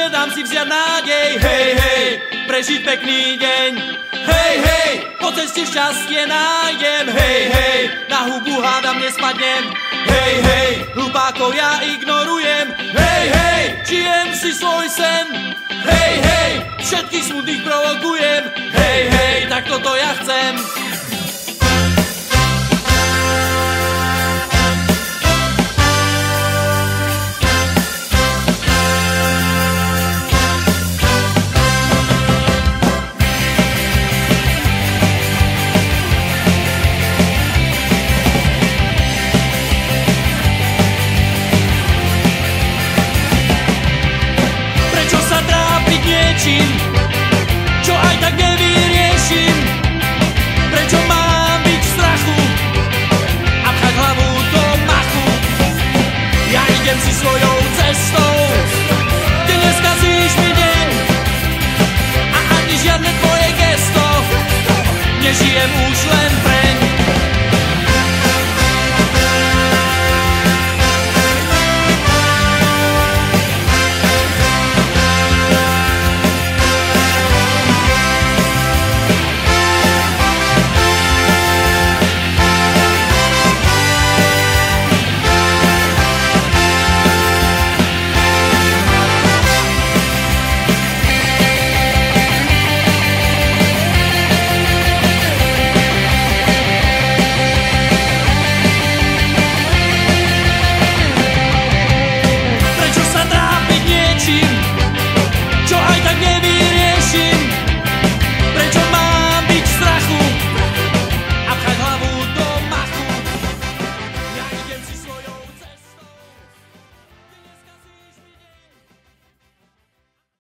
dám si vziať nádej. Hej, hej, prežiť pekný deň. Hej, hej, po ceste šťastie nájdem. Hej, hej, na hubu hádam nespadnem. Hej, hej, hlupákov ja ignorujem. Hej, hej, žijem si svoj sen. Hej, hej, všetkých smutných provokujem. Hej, hej, tak toto ja chcem.